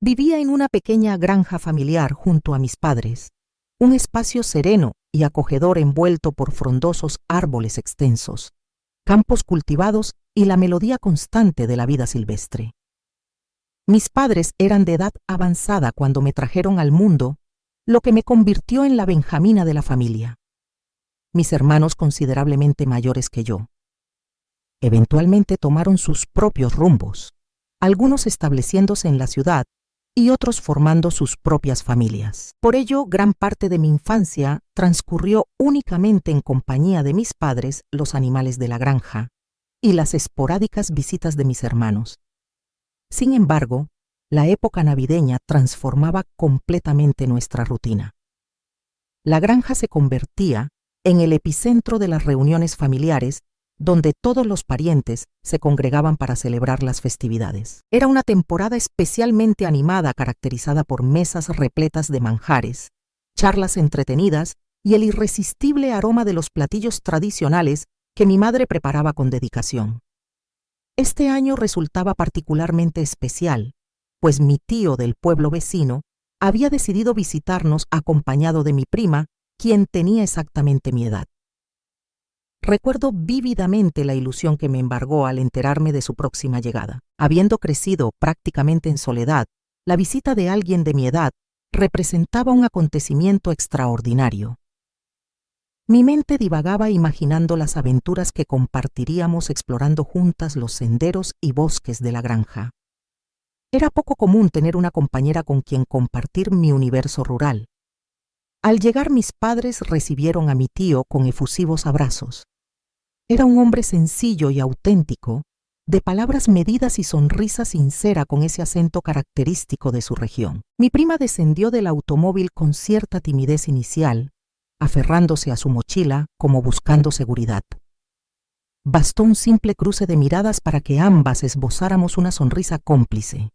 Vivía en una pequeña granja familiar junto a mis padres, un espacio sereno y acogedor envuelto por frondosos árboles extensos, campos cultivados y la melodía constante de la vida silvestre. Mis padres eran de edad avanzada cuando me trajeron al mundo, lo que me convirtió en la benjamina de la familia. Mis hermanos considerablemente mayores que yo. Eventualmente tomaron sus propios rumbos, algunos estableciéndose en la ciudad y otros formando sus propias familias. Por ello, gran parte de mi infancia transcurrió únicamente en compañía de mis padres, los animales de la granja, y las esporádicas visitas de mis hermanos. Sin embargo, la época navideña transformaba completamente nuestra rutina. La granja se convertía en el epicentro de las reuniones familiares, donde todos los parientes se congregaban para celebrar las festividades. Era una temporada especialmente animada, caracterizada por mesas repletas de manjares, charlas entretenidas y el irresistible aroma de los platillos tradicionales que mi madre preparaba con dedicación. Este año resultaba particularmente especial, pues mi tío del pueblo vecino había decidido visitarnos acompañado de mi prima, quien tenía exactamente mi edad. Recuerdo vívidamente la ilusión que me embargó al enterarme de su próxima llegada. Habiendo crecido prácticamente en soledad, la visita de alguien de mi edad representaba un acontecimiento extraordinario. Mi mente divagaba imaginando las aventuras que compartiríamos explorando juntas los senderos y bosques de la granja. Era poco común tener una compañera con quien compartir mi universo rural. Al llegar mis padres recibieron a mi tío con efusivos abrazos. Era un hombre sencillo y auténtico, de palabras medidas y sonrisa sincera con ese acento característico de su región. Mi prima descendió del automóvil con cierta timidez inicial, aferrándose a su mochila como buscando seguridad. Bastó un simple cruce de miradas para que ambas esbozáramos una sonrisa cómplice.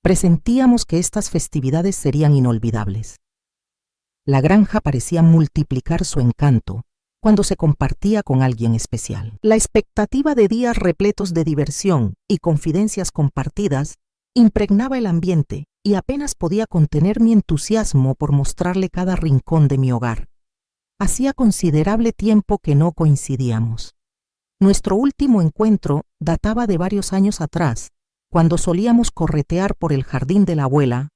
Presentíamos que estas festividades serían inolvidables. La granja parecía multiplicar su encanto cuando se compartía con alguien especial. La expectativa de días repletos de diversión y confidencias compartidas impregnaba el ambiente y apenas podía contener mi entusiasmo por mostrarle cada rincón de mi hogar. Hacía considerable tiempo que no coincidíamos. Nuestro último encuentro databa de varios años atrás, cuando solíamos corretear por el jardín de la abuela,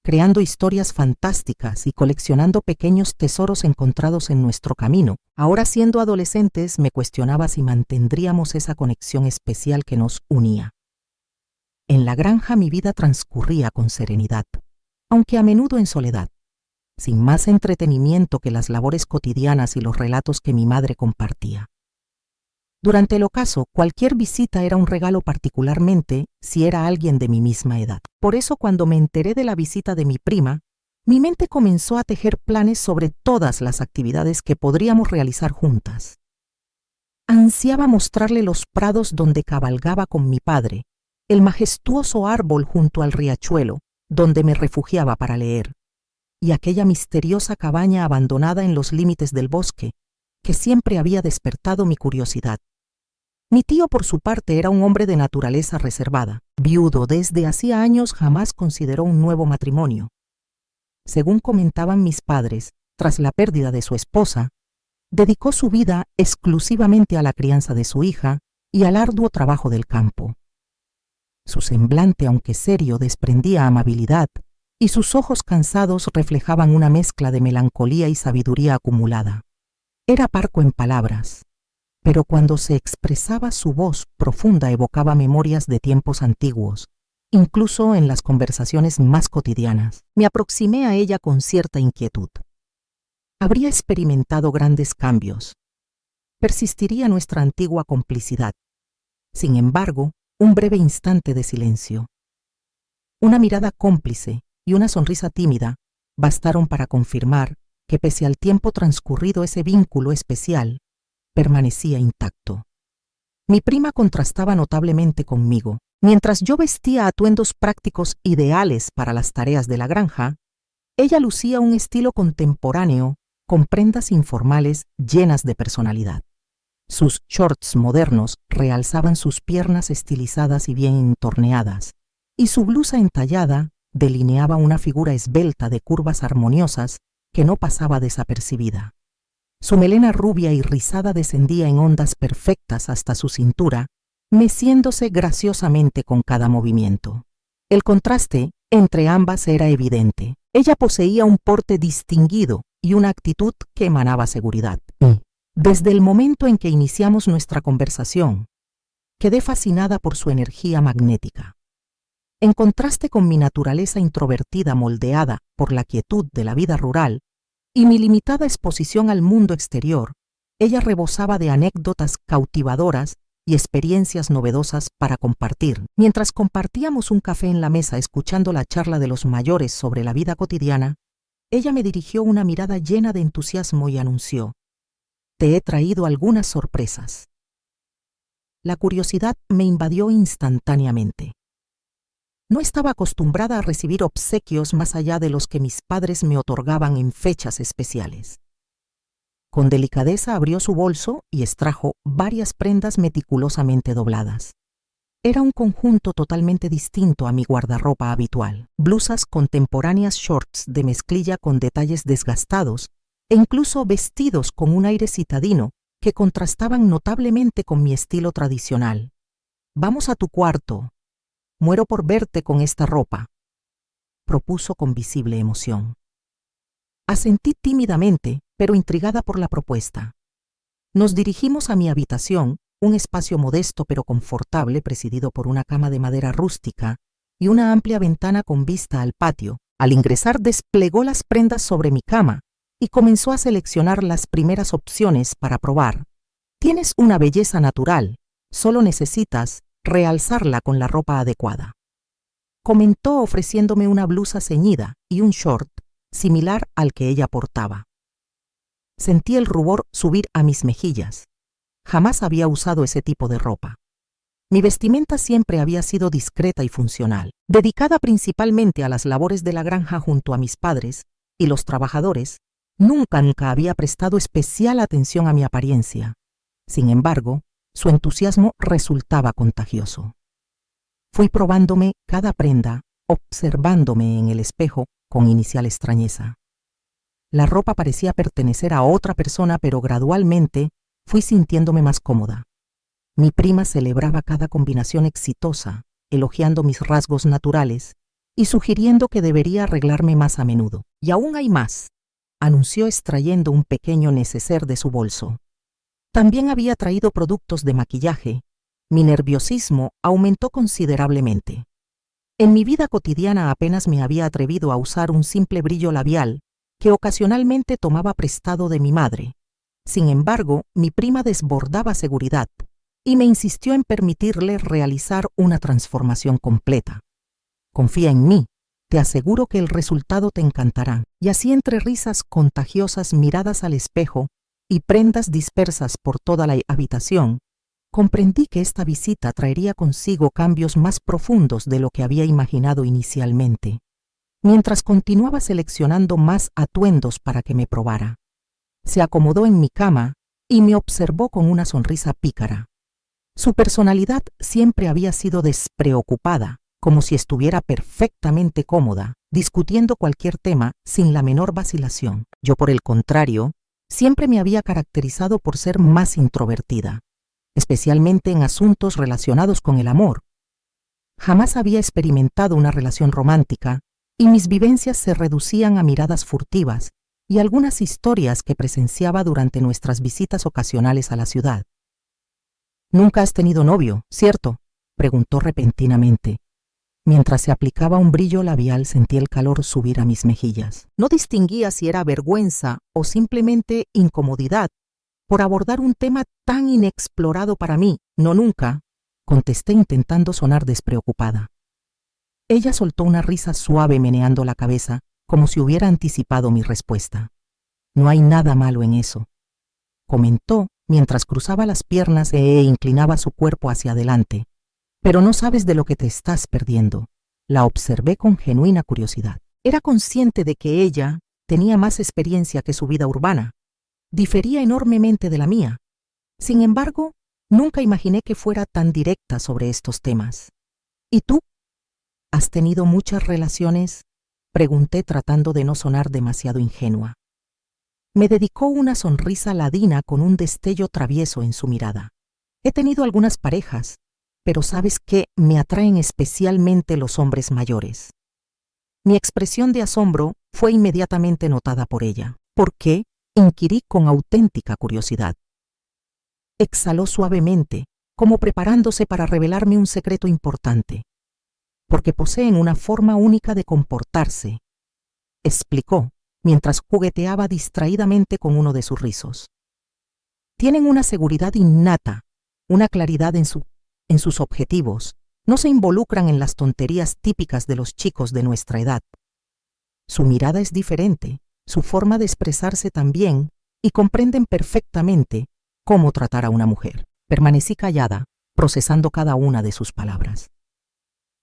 creando historias fantásticas y coleccionando pequeños tesoros encontrados en nuestro camino. Ahora, siendo adolescentes, me cuestionaba si mantendríamos esa conexión especial que nos unía. En la granja mi vida transcurría con serenidad, aunque a menudo en soledad, sin más entretenimiento que las labores cotidianas y los relatos que mi madre compartía. Durante el ocaso, cualquier visita era un regalo, particularmente si era alguien de mi misma edad. Por eso, cuando me enteré de la visita de mi prima, mi mente comenzó a tejer planes sobre todas las actividades que podríamos realizar juntas. Ansiaba mostrarle los prados donde cabalgaba con mi padre, el majestuoso árbol junto al riachuelo, donde me refugiaba para leer, y aquella misteriosa cabaña abandonada en los límites del bosque, que siempre había despertado mi curiosidad. Mi tío, por su parte, era un hombre de naturaleza reservada. Viudo desde hacía años, jamás consideró un nuevo matrimonio. Según comentaban mis padres, tras la pérdida de su esposa, dedicó su vida exclusivamente a la crianza de su hija y al arduo trabajo del campo. Su semblante, aunque serio, desprendía amabilidad, y sus ojos cansados reflejaban una mezcla de melancolía y sabiduría acumulada. Era parco en palabras, pero cuando se expresaba su voz profunda evocaba memorias de tiempos antiguos, incluso en las conversaciones más cotidianas. Me aproximé a ella con cierta inquietud. Habría experimentado grandes cambios. Persistiría nuestra antigua complicidad. Sin embargo, un breve instante de silencio. Una mirada cómplice y una sonrisa tímida bastaron para confirmar que pese al tiempo transcurrido ese vínculo especial permanecía intacto. Mi prima contrastaba notablemente conmigo. Mientras yo vestía atuendos prácticos ideales para las tareas de la granja, ella lucía un estilo contemporáneo con prendas informales llenas de personalidad. Sus shorts modernos realzaban sus piernas estilizadas y bien entorneadas, y su blusa entallada delineaba una figura esbelta de curvas armoniosas que no pasaba desapercibida. Su melena rubia y rizada descendía en ondas perfectas hasta su cintura, meciéndose graciosamente con cada movimiento. El contraste entre ambas era evidente. Ella poseía un porte distinguido y una actitud que emanaba seguridad. Desde el momento en que iniciamos nuestra conversación, quedé fascinada por su energía magnética. En contraste con mi naturaleza introvertida moldeada por la quietud de la vida rural y mi limitada exposición al mundo exterior, ella rebosaba de anécdotas cautivadoras y experiencias novedosas para compartir. Mientras compartíamos un café en la mesa escuchando la charla de los mayores sobre la vida cotidiana, ella me dirigió una mirada llena de entusiasmo y anunció: «Te he traído algunas sorpresas». La curiosidad me invadió instantáneamente. No estaba acostumbrada a recibir obsequios más allá de los que mis padres me otorgaban en fechas especiales. Con delicadeza abrió su bolso y extrajo varias prendas meticulosamente dobladas. Era un conjunto totalmente distinto a mi guardarropa habitual. Blusas contemporáneas, shorts de mezclilla con detalles desgastados e incluso vestidos con un aire citadino que contrastaban notablemente con mi estilo tradicional. «Vamos a tu cuarto. Muero por verte con esta ropa», propuso con visible emoción. Asentí tímidamente, pero intrigada por la propuesta. Nos dirigimos a mi habitación, un espacio modesto pero confortable presidido por una cama de madera rústica y una amplia ventana con vista al patio. Al ingresar desplegó las prendas sobre mi cama y comenzó a seleccionar las primeras opciones para probar. «Tienes una belleza natural, solo necesitas realzarla con la ropa adecuada», comentó ofreciéndome una blusa ceñida y un short similar al que ella portaba. Sentí el rubor subir a mis mejillas. Jamás había usado ese tipo de ropa. Mi vestimenta siempre había sido discreta y funcional, dedicada principalmente a las labores de la granja junto a mis padres y los trabajadores. Nunca había prestado especial atención a mi apariencia. Sin embargo, su entusiasmo resultaba contagioso. Fui probándome cada prenda, observándome en el espejo con inicial extrañeza. La ropa parecía pertenecer a otra persona, pero gradualmente fui sintiéndome más cómoda. Mi prima celebraba cada combinación exitosa, elogiando mis rasgos naturales y sugiriendo que debería arreglarme más a menudo. «Y aún hay más», anunció extrayendo un pequeño neceser de su bolso. También había traído productos de maquillaje. Mi nerviosismo aumentó considerablemente. En mi vida cotidiana apenas me había atrevido a usar un simple brillo labial que ocasionalmente tomaba prestado de mi madre. Sin embargo, mi prima desbordaba seguridad y me insistió en permitirle realizar una transformación completa. «Confía en mí, te aseguro que el resultado te encantará». Y así, entre risas contagiosas, miradas al espejo y prendas dispersas por toda la habitación, comprendí que esta visita traería consigo cambios más profundos de lo que había imaginado inicialmente. Mientras continuaba seleccionando más atuendos para que me probara, se acomodó en mi cama y me observó con una sonrisa pícara. Su personalidad siempre había sido despreocupada, como si estuviera perfectamente cómoda, discutiendo cualquier tema sin la menor vacilación. Yo, por el contrario, siempre me había caracterizado por ser más introvertida, especialmente en asuntos relacionados con el amor. Jamás había experimentado una relación romántica y mis vivencias se reducían a miradas furtivas y algunas historias que presenciaba durante nuestras visitas ocasionales a la ciudad. «Nunca has tenido novio, ¿cierto?», preguntó repentinamente. Mientras se aplicaba un brillo labial sentí el calor subir a mis mejillas. No distinguía si era vergüenza o simplemente incomodidad por abordar un tema tan inexplorado para mí. «No, nunca», contesté intentando sonar despreocupada. Ella soltó una risa suave meneando la cabeza, como si hubiera anticipado mi respuesta. «No hay nada malo en eso», comentó mientras cruzaba las piernas e inclinaba su cuerpo hacia adelante. «Pero no sabes de lo que te estás perdiendo». La observé con genuina curiosidad. Era consciente de que ella tenía más experiencia que su vida urbana. Difería enormemente de la mía. Sin embargo, nunca imaginé que fuera tan directa sobre estos temas. «¿Y tú?», ¿Has tenido muchas relaciones?, pregunté tratando de no sonar demasiado ingenua. Me dedicó una sonrisa ladina con un destello travieso en su mirada. He tenido algunas parejas, pero ¿sabes qué? Me atraen especialmente los hombres mayores. Mi expresión de asombro fue inmediatamente notada por ella. ¿Por qué?, inquirí con auténtica curiosidad. Exhaló suavemente, como preparándose para revelarme un secreto importante. Porque poseen una forma única de comportarse, explicó, mientras jugueteaba distraídamente con uno de sus rizos. Tienen una seguridad innata, una claridad en sus objetivos, no se involucran en las tonterías típicas de los chicos de nuestra edad. Su mirada es diferente, su forma de expresarse también, y comprenden perfectamente cómo tratar a una mujer. Permanecí callada, procesando cada una de sus palabras.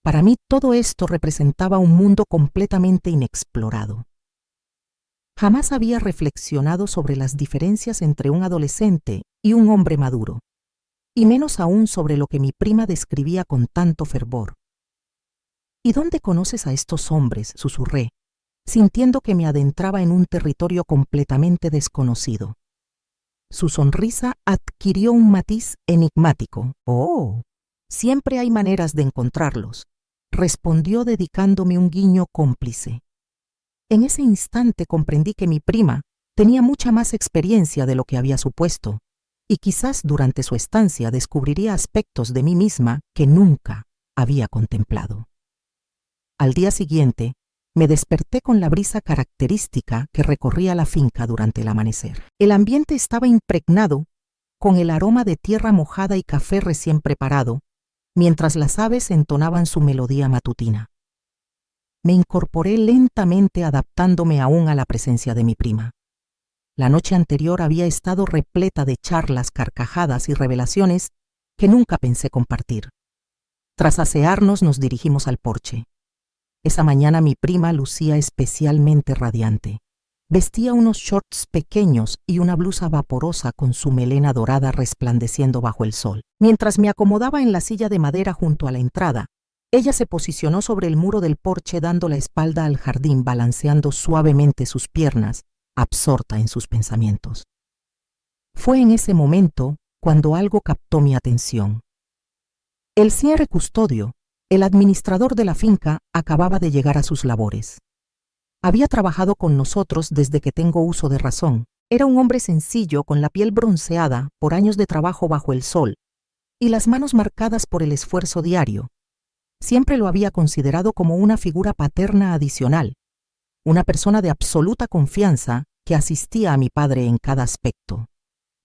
Para mí todo esto representaba un mundo completamente inexplorado. Jamás había reflexionado sobre las diferencias entre un adolescente y un hombre maduro, y menos aún sobre lo que mi prima describía con tanto fervor. ¿Y dónde conoces a estos hombres?, susurré, sintiendo que me adentraba en un territorio completamente desconocido. Su sonrisa adquirió un matiz enigmático. «Oh, siempre hay maneras de encontrarlos», respondió dedicándome un guiño cómplice. En ese instante comprendí que mi prima tenía mucha más experiencia de lo que había supuesto, y quizás durante su estancia descubriría aspectos de mí misma que nunca había contemplado. Al día siguiente, me desperté con la brisa característica que recorría la finca durante el amanecer. El ambiente estaba impregnado con el aroma de tierra mojada y café recién preparado, mientras las aves entonaban su melodía matutina. Me incorporé lentamente, adaptándome aún a la presencia de mi prima. La noche anterior había estado repleta de charlas, carcajadas y revelaciones que nunca pensé compartir. Tras asearnos, nos dirigimos al porche. Esa mañana mi prima lucía especialmente radiante. Vestía unos shorts pequeños y una blusa vaporosa con su melena dorada resplandeciendo bajo el sol. Mientras me acomodaba en la silla de madera junto a la entrada, ella se posicionó sobre el muro del porche dando la espalda al jardín, balanceando suavemente sus piernas, absorta en sus pensamientos. Fue en ese momento cuando algo captó mi atención. El señor Custodio, el administrador de la finca, acababa de llegar a sus labores. Había trabajado con nosotros desde que tengo uso de razón. Era un hombre sencillo, con la piel bronceada por años de trabajo bajo el sol y las manos marcadas por el esfuerzo diario. Siempre lo había considerado como una figura paterna adicional, una persona de absoluta confianza que asistía a mi padre en cada aspecto.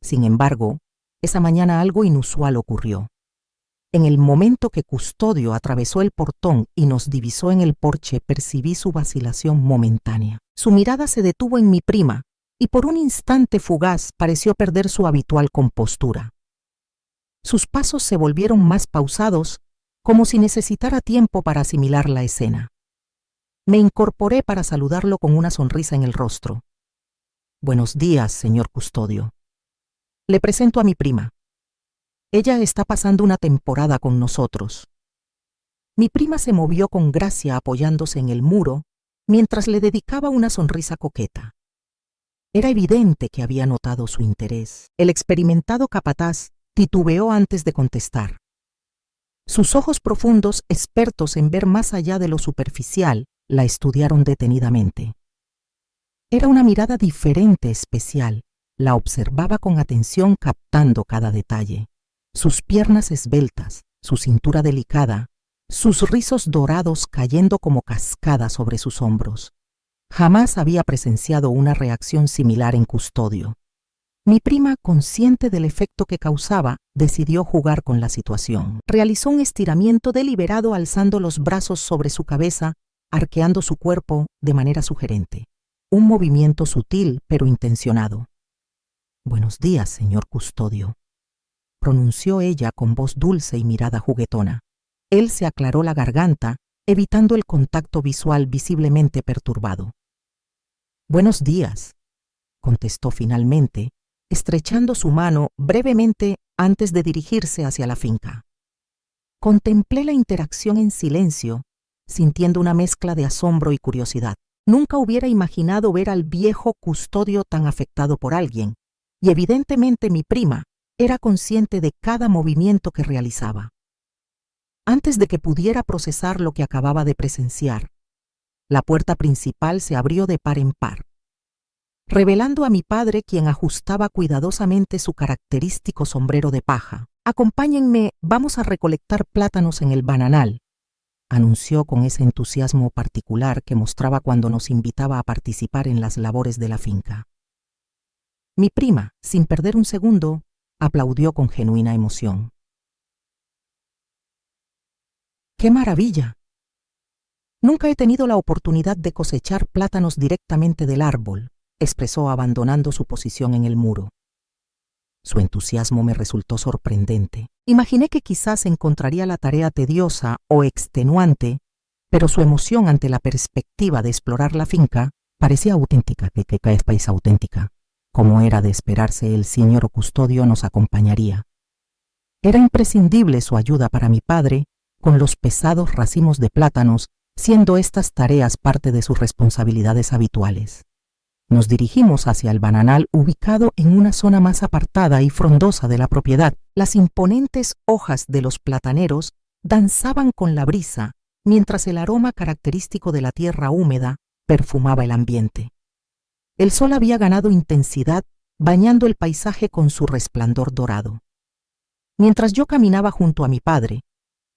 Sin embargo, esa mañana algo inusual ocurrió. En el momento que Custodio atravesó el portón y nos divisó en el porche, percibí su vacilación momentánea. Su mirada se detuvo en mi prima y por un instante fugaz pareció perder su habitual compostura. Sus pasos se volvieron más pausados, como si necesitara tiempo para asimilar la escena. Me incorporé para saludarlo con una sonrisa en el rostro. «Buenos días, señor Custodio. Le presento a mi prima. Ella está pasando una temporada con nosotros». Mi prima se movió con gracia apoyándose en el muro, mientras le dedicaba una sonrisa coqueta. Era evidente que había notado su interés. El experimentado capataz titubeó antes de contestar. Sus ojos profundos, expertos en ver más allá de lo superficial, la estudiaron detenidamente. Era una mirada diferente, especial. La observaba con atención, captando cada detalle. Sus piernas esbeltas, su cintura delicada, sus rizos dorados cayendo como cascada sobre sus hombros. Jamás había presenciado una reacción similar en Custodio. Mi prima, consciente del efecto que causaba, decidió jugar con la situación. Realizó un estiramiento deliberado alzando los brazos sobre su cabeza, arqueando su cuerpo de manera sugerente. Un movimiento sutil pero intencionado. «Buenos días, señor Custodio», pronunció ella con voz dulce y mirada juguetona. Él se aclaró la garganta, evitando el contacto visual visiblemente perturbado. «Buenos días», contestó finalmente, estrechando su mano brevemente antes de dirigirse hacia la finca. Contemplé la interacción en silencio, sintiendo una mezcla de asombro y curiosidad. Nunca hubiera imaginado ver al viejo custodio tan afectado por alguien, y evidentemente mi prima era consciente de cada movimiento que realizaba. Antes de que pudiera procesar lo que acababa de presenciar, la puerta principal se abrió de par en par, revelando a mi padre, quien ajustaba cuidadosamente su característico sombrero de paja. «Acompáñenme, vamos a recolectar plátanos en el bananal», anunció con ese entusiasmo particular que mostraba cuando nos invitaba a participar en las labores de la finca. Mi prima, sin perder un segundo, aplaudió con genuina emoción. ¡Qué maravilla! Nunca he tenido la oportunidad de cosechar plátanos directamente del árbol, expresó abandonando su posición en el muro. Su entusiasmo me resultó sorprendente. Imaginé que quizás encontraría la tarea tediosa o extenuante, pero su emoción ante la perspectiva de explorar la finca parecía auténtica, que es país auténtica. Como era de esperarse, el señor custodio nos acompañaría. Era imprescindible su ayuda para mi padre con los pesados racimos de plátanos, siendo estas tareas parte de sus responsabilidades habituales. Nos dirigimos hacia el bananal ubicado en una zona más apartada y frondosa de la propiedad. Las imponentes hojas de los plataneros danzaban con la brisa, mientras el aroma característico de la tierra húmeda perfumaba el ambiente. El sol había ganado intensidad, bañando el paisaje con su resplandor dorado. Mientras yo caminaba junto a mi padre,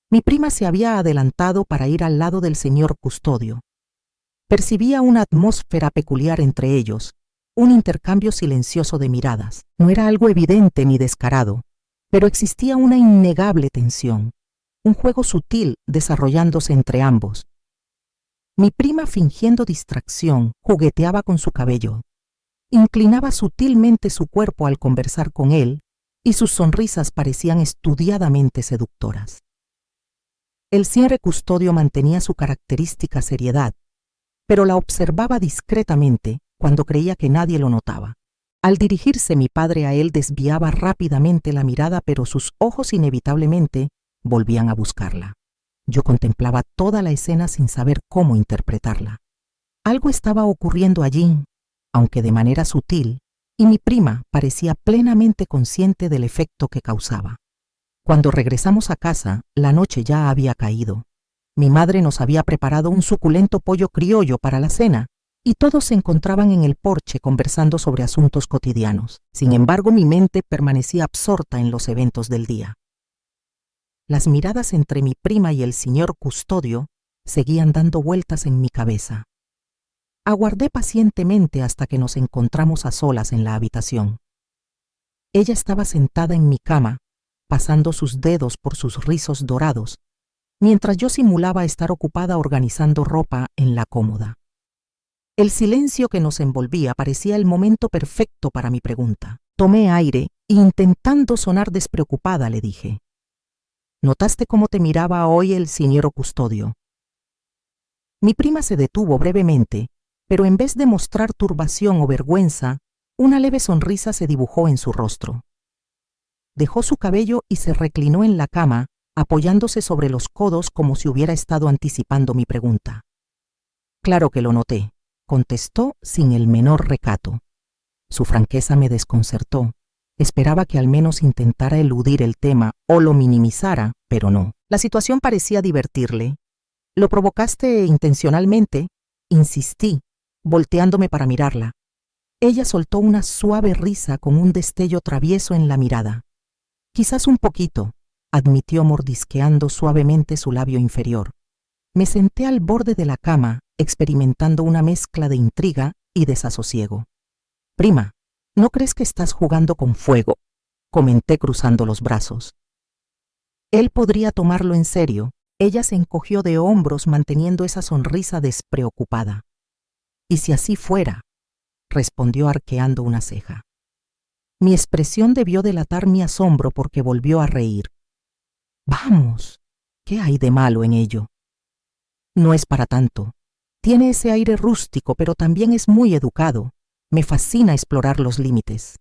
mi prima se había adelantado para ir al lado del señor custodio. Percibía una atmósfera peculiar entre ellos, un intercambio silencioso de miradas. No era algo evidente ni descarado, pero existía una innegable tensión, un juego sutil desarrollándose entre ambos. Mi prima, fingiendo distracción, jugueteaba con su cabello. Inclinaba sutilmente su cuerpo al conversar con él, y sus sonrisas parecían estudiadamente seductoras. El señor custodio mantenía su característica seriedad, pero la observaba discretamente cuando creía que nadie lo notaba. Al dirigirse mi padre a él, desviaba rápidamente la mirada, pero sus ojos inevitablemente volvían a buscarla. Yo contemplaba toda la escena sin saber cómo interpretarla. Algo estaba ocurriendo allí, aunque de manera sutil, y mi prima parecía plenamente consciente del efecto que causaba. Cuando regresamos a casa, la noche ya había caído. Mi madre nos había preparado un suculento pollo criollo para la cena, y todos se encontraban en el porche conversando sobre asuntos cotidianos. Sin embargo, mi mente permanecía absorta en los eventos del día. Las miradas entre mi prima y el señor custodio seguían dando vueltas en mi cabeza. Aguardé pacientemente hasta que nos encontramos a solas en la habitación. Ella estaba sentada en mi cama, pasando sus dedos por sus rizos dorados, mientras yo simulaba estar ocupada organizando ropa en la cómoda. El silencio que nos envolvía parecía el momento perfecto para mi pregunta. Tomé aire e, intentando sonar despreocupada, le dije: ¿Notaste cómo te miraba hoy el señor custodio? Mi prima se detuvo brevemente, pero en vez de mostrar turbación o vergüenza, una leve sonrisa se dibujó en su rostro. Dejó su cabello y se reclinó en la cama, apoyándose sobre los codos como si hubiera estado anticipando mi pregunta. Claro que lo noté, contestó sin el menor recato. Su franqueza me desconcertó. Esperaba que al menos intentara eludir el tema o lo minimizara, pero no. La situación parecía divertirle. ¿Lo provocaste intencionalmente?, insistí, volteándome para mirarla. Ella soltó una suave risa con un destello travieso en la mirada. Quizás un poquito, admitió mordisqueando suavemente su labio inferior. Me senté al borde de la cama, experimentando una mezcla de intriga y desasosiego. Prima, ¿no crees que estás jugando con fuego?, comenté cruzando los brazos. Él podría tomarlo en serio. Ella se encogió de hombros manteniendo esa sonrisa despreocupada. «¿Y si así fuera?», respondió arqueando una ceja. Mi expresión debió delatar mi asombro porque volvió a reír. «Vamos, ¿qué hay de malo en ello?». «No es para tanto. Tiene ese aire rústico, pero también es muy educado. Me fascina explorar los límites»,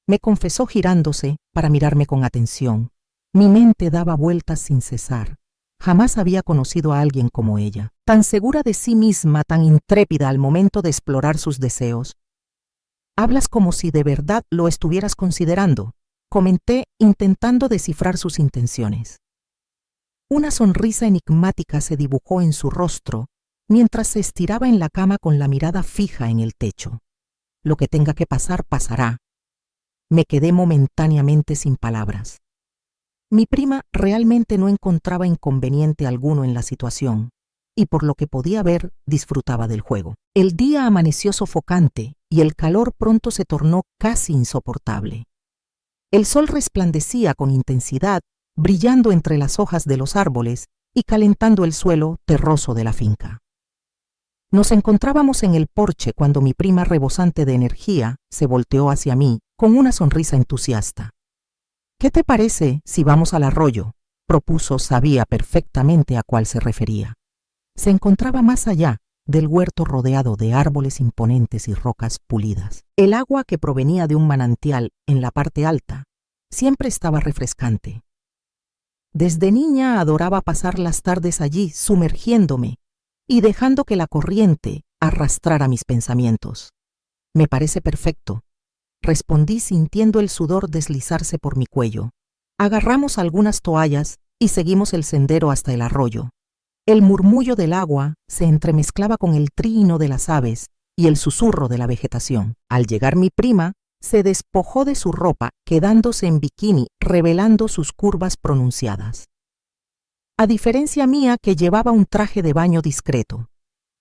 me confesó girándose para mirarme con atención. Mi mente daba vueltas sin cesar. Jamás había conocido a alguien como ella, tan segura de sí misma, tan intrépida al momento de explorar sus deseos. «Hablas como si de verdad lo estuvieras considerando», comenté, intentando descifrar sus intenciones. Una sonrisa enigmática se dibujó en su rostro mientras se estiraba en la cama con la mirada fija en el techo. Lo que tenga que pasar, pasará. Me quedé momentáneamente sin palabras. Mi prima realmente no encontraba inconveniente alguno en la situación, y por lo que podía ver, disfrutaba del juego. El día amaneció sofocante y el calor pronto se tornó casi insoportable. El sol resplandecía con intensidad, brillando entre las hojas de los árboles y calentando el suelo terroso de la finca. Nos encontrábamos en el porche cuando mi prima, rebosante de energía, se volteó hacia mí con una sonrisa entusiasta. «¿Qué te parece si vamos al arroyo?», propuso. Sabía perfectamente a cuál se refería. Se encontraba más allá del huerto, rodeado de árboles imponentes y rocas pulidas. El agua, que provenía de un manantial en la parte alta, siempre estaba refrescante. Desde niña adoraba pasar las tardes allí, sumergiéndome y dejando que la corriente arrastrara mis pensamientos. «Me parece perfecto», respondí sintiendo el sudor deslizarse por mi cuello. Agarramos algunas toallas y seguimos el sendero hasta el arroyo. El murmullo del agua se entremezclaba con el trino de las aves y el susurro de la vegetación. Al llegar mi prima, se despojó de su ropa, quedándose en bikini, revelando sus curvas pronunciadas. A diferencia mía, que llevaba un traje de baño discreto,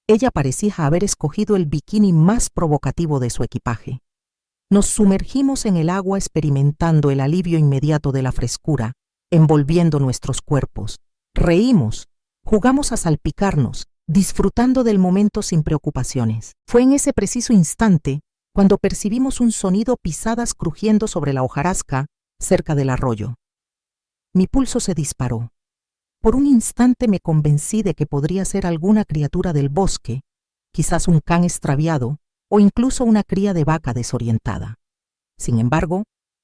ella parecía haber escogido el bikini más provocativo de su equipaje. Nos sumergimos en el agua, experimentando el alivio inmediato de la frescura, envolviendo nuestros cuerpos. Reímos, jugamos a salpicarnos, disfrutando del momento sin preocupaciones. Fue en ese preciso instante cuando percibimos un sonido: pisadas crujiendo sobre la hojarasca cerca del arroyo. Mi pulso se disparó. Por un instante me convencí de que podría ser alguna criatura del bosque, quizás un can extraviado o incluso una cría de vaca desorientada. Sin embargo,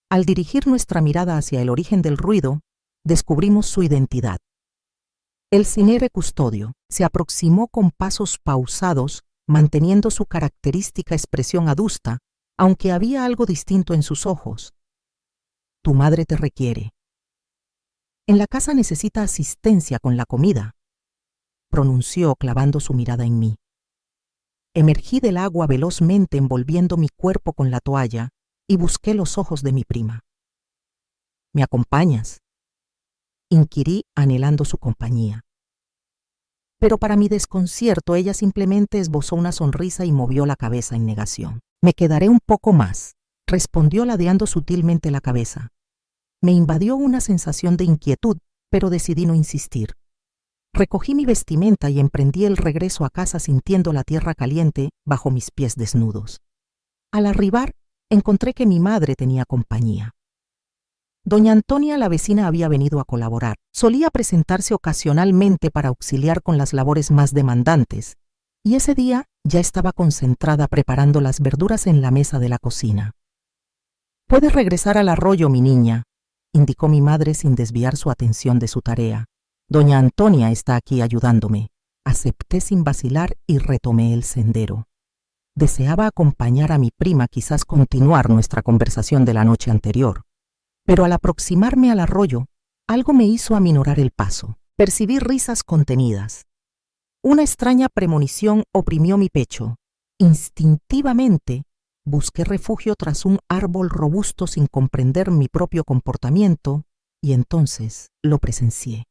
al dirigir nuestra mirada hacia el origen del ruido, descubrimos su identidad. El cinere custodio se aproximó con pasos pausados, manteniendo su característica expresión adusta, aunque había algo distinto en sus ojos. «Tu madre te requiere. En la casa necesita asistencia con la comida», pronunció, clavando su mirada en mí. Emergí del agua velozmente, envolviendo mi cuerpo con la toalla, y busqué los ojos de mi prima. «¿Me acompañas?», inquirí, anhelando su compañía. Pero para mi desconcierto, ella simplemente esbozó una sonrisa y movió la cabeza en negación. «Me quedaré un poco más», respondió, ladeando sutilmente la cabeza. Me invadió una sensación de inquietud, pero decidí no insistir. Recogí mi vestimenta y emprendí el regreso a casa, sintiendo la tierra caliente bajo mis pies desnudos. Al arribar, encontré que mi madre tenía compañía. Doña Antonia, la vecina, había venido a colaborar. Solía presentarse ocasionalmente para auxiliar con las labores más demandantes, y ese día ya estaba concentrada preparando las verduras en la mesa de la cocina. «Puedes regresar al arroyo, mi niña», indicó mi madre sin desviar su atención de su tarea. «Doña Antonia está aquí ayudándome». Acepté sin vacilar y retomé el sendero. Deseaba acompañar a mi prima, quizás continuar nuestra conversación de la noche anterior. Pero al aproximarme al arroyo, algo me hizo aminorar el paso. Percibí risas contenidas. Una extraña premonición oprimió mi pecho. Instintivamente, busqué refugio tras un árbol robusto sin comprender mi propio comportamiento, y entonces lo presencié.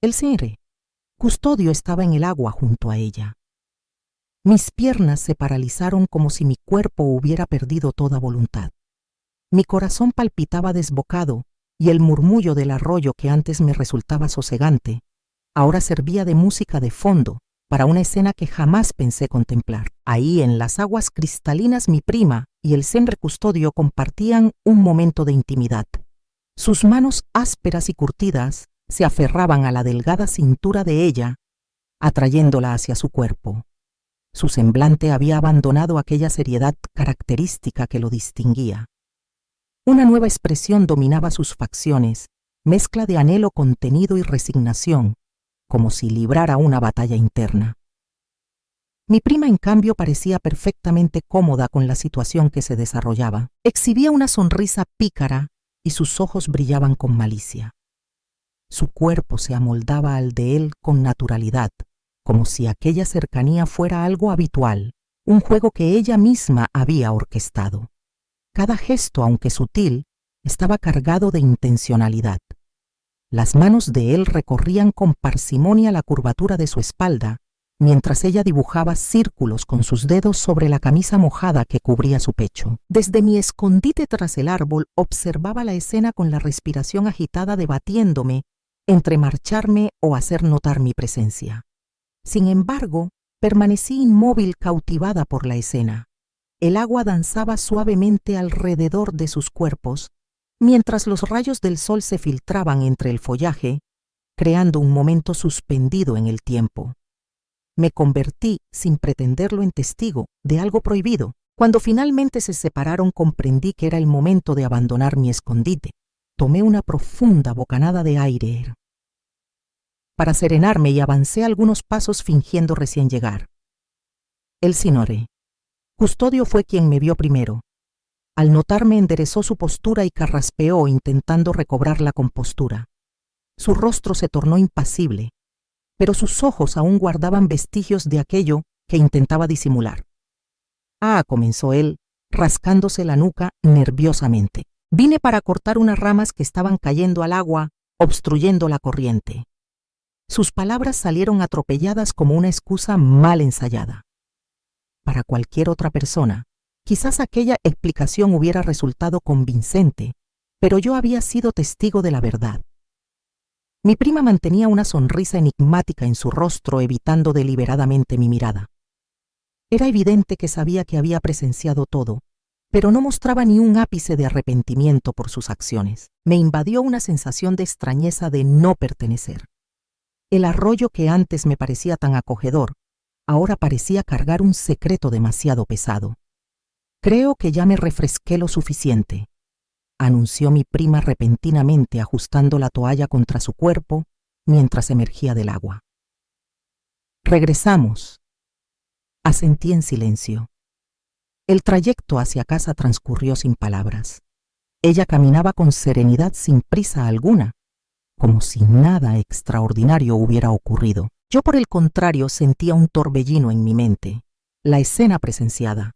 El cinere custodio estaba en el agua junto a ella. Mis piernas se paralizaron como si mi cuerpo hubiera perdido toda voluntad. Mi corazón palpitaba desbocado y el murmullo del arroyo, que antes me resultaba sosegante, ahora servía de música de fondo para una escena que jamás pensé contemplar. Ahí, en las aguas cristalinas, mi prima y el cinere custodio compartían un momento de intimidad. Sus manos ásperas y curtidas se aferraban a la delgada cintura de ella, atrayéndola hacia su cuerpo. Su semblante había abandonado aquella seriedad característica que lo distinguía. Una nueva expresión dominaba sus facciones mezcla de anhelo contenido y resignación, como si librara una batalla interna. Mi prima, en cambio, parecía perfectamente cómoda con la situación que se desarrollaba. Exhibía una sonrisa pícara y sus ojos brillaban con malicia. Su cuerpo se amoldaba al de él con naturalidad, como si aquella cercanía fuera algo habitual, un juego que ella misma había orquestado. Cada gesto, aunque sutil, estaba cargado de intencionalidad. Las manos de él recorrían con parsimonia la curvatura de su espalda, mientras ella dibujaba círculos con sus dedos sobre la camisa mojada que cubría su pecho. Desde mi escondite tras el árbol observaba la escena con la respiración agitada, debatiéndome entre marcharme o hacer notar mi presencia. Sin embargo, permanecí inmóvil, cautivada por la escena. El agua danzaba suavemente alrededor de sus cuerpos, mientras los rayos del sol se filtraban entre el follaje, creando un momento suspendido en el tiempo. Me convertí, sin pretenderlo, en testigo de algo prohibido. Cuando finalmente se separaron, comprendí que era el momento de abandonar mi escondite. Tomé una profunda bocanada de aire para serenarme y avancé algunos pasos fingiendo recién llegar. Él sin oré. Custodio fue quien me vio primero. Al notarme, enderezó su postura y carraspeó intentando recobrar la compostura. Su rostro se tornó impasible, pero sus ojos aún guardaban vestigios de aquello que intentaba disimular. «Ah», comenzó él, rascándose la nuca nerviosamente. «Vine para cortar unas ramas que estaban cayendo al agua, obstruyendo la corriente». Sus palabras salieron atropelladas como una excusa mal ensayada. Para cualquier otra persona, quizás aquella explicación hubiera resultado convincente, pero yo había sido testigo de la verdad. Mi prima mantenía una sonrisa enigmática en su rostro, evitando deliberadamente mi mirada. Era evidente que sabía que había presenciado todo, pero no mostraba ni un ápice de arrepentimiento por sus acciones. Me invadió una sensación de extrañeza, de no pertenecer. El arroyo que antes me parecía tan acogedor, ahora parecía cargar un secreto demasiado pesado. «Creo que ya me refresqué lo suficiente», anunció mi prima repentinamente, ajustando la toalla contra su cuerpo mientras emergía del agua. «Regresamos», asentí en silencio. El trayecto hacia casa transcurrió sin palabras. Ella caminaba con serenidad, sin prisa alguna, como si nada extraordinario hubiera ocurrido. Yo, por el contrario, sentía un torbellino en mi mente. La escena presenciada,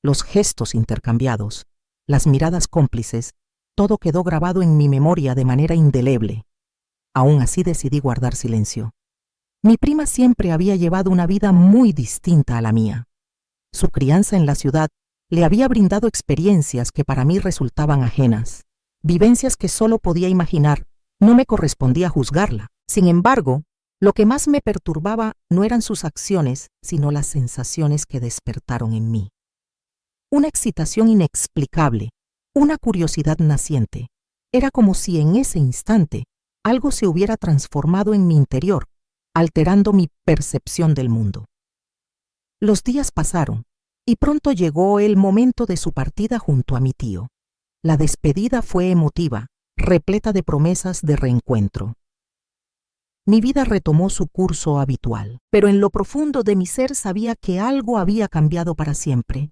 los gestos intercambiados, las miradas cómplices, todo quedó grabado en mi memoria de manera indeleble. Aún así decidí guardar silencio. Mi prima siempre había llevado una vida muy distinta a la mía. Su crianza en la ciudad le había brindado experiencias que para mí resultaban ajenas, vivencias que solo podía imaginar. No me correspondía juzgarla. Sin embargo, lo que más me perturbaba no eran sus acciones, sino las sensaciones que despertaron en mí. Una excitación inexplicable, una curiosidad naciente. Era como si en ese instante algo se hubiera transformado en mi interior, alterando mi percepción del mundo. Los días pasaron y pronto llegó el momento de su partida junto a mi tío. La despedida fue emotiva, repleta de promesas de reencuentro. Mi vida retomó su curso habitual, pero en lo profundo de mi ser sabía que algo había cambiado para siempre.